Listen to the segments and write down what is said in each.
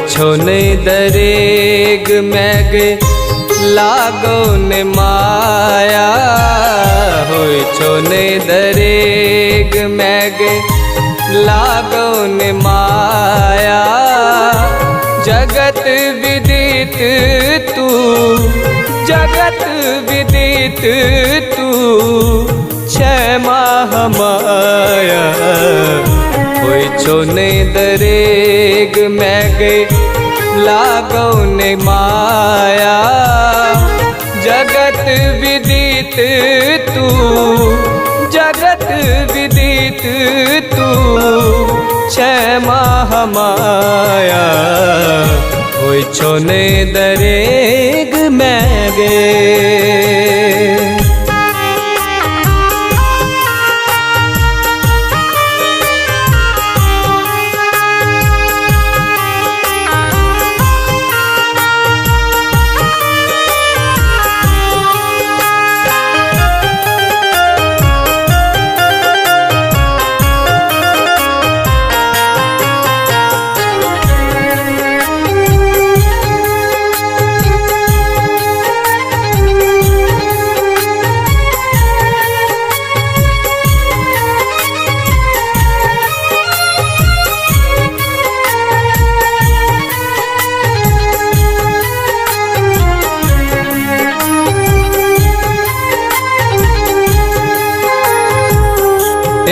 छो ने दरेग मैग लागो ने माया होय छो ने दरेग मैग लागो ने माया जगत विदित तू जगत विदित तू छह माह माया होय छो ने दरेग मैग लागो ने माया जगत विदित तू जगत विदित तू छह माह माया होय छो ने दरेग मैगे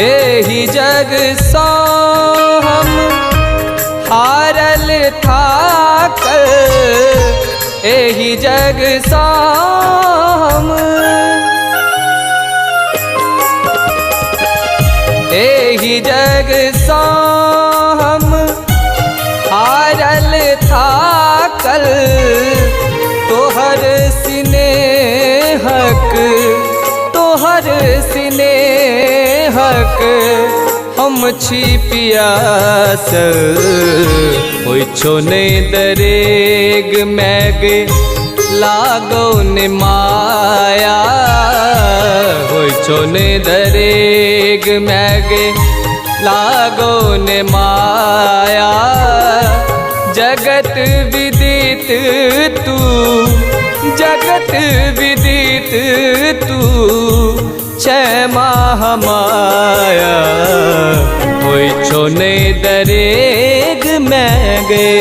एहि जग सो हम हारल थाकल एहि जग सो हम एहि जग सो हम हारल थाकल तोहर स्नेहक तोहर स्नेहक हम छी पियासल होय छो ने दरेग मैग लागो ने माया होय छो ने दरेग मैग लागो ने माया जगत विदित तू जगत विदित तू छह माह माया होय छो ने दरेग मैगे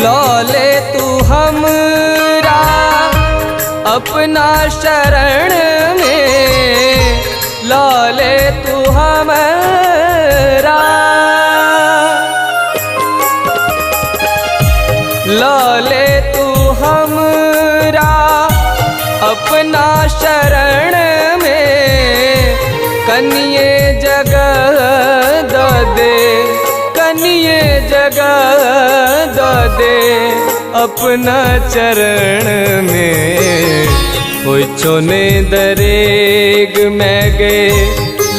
लौले तू हमरा अपना शरण में लौले तू हमरा लौले तू हमरा अपना शरण में कनिये जगह दो दे कनिये जगह दो दे अपना चरण में होय छो ने दरेग मैगे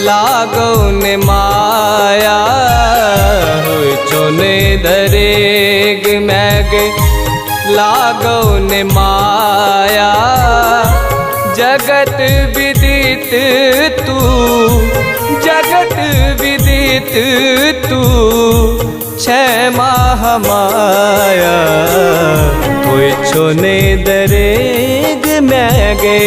लागो ने माया होय छो ने दरेग मैगे लागो ने माया जगत विदित तू जगत विदित तू छह माह माया होय छो ने दरेग मैगे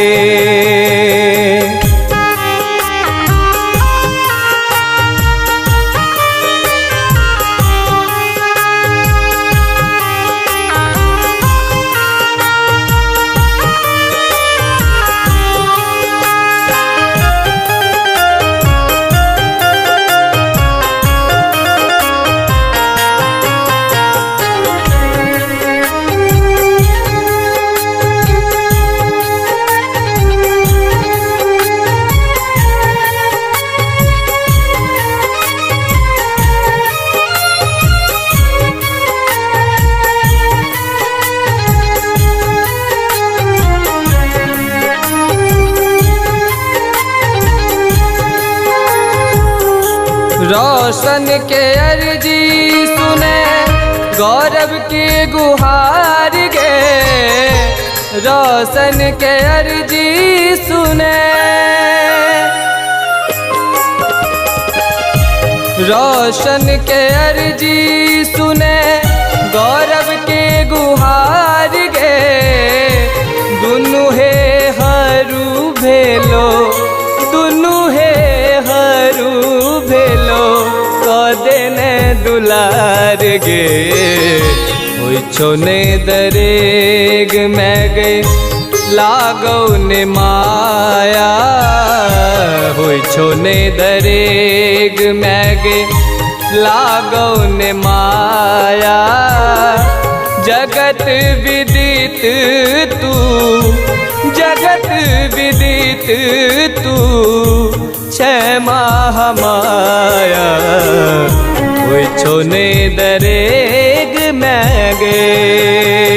रोशन के अर्जी सुने गौरव की गुहार गे, रोशन के अर्जी सुने, रोशन के अर्जी सुने गौरव के गुहार गे। दुनु हे हरू भेलो, दुनु हे हरू भेलो, कदेने दुलार गे। होई छो ने दरेग में गए लागो ने माया, होई छो ने दरेग में गे लागो ने माया। जगत विदित तू, जगत विदित तू, छह माह माया। होई छो ने दरेग में गे।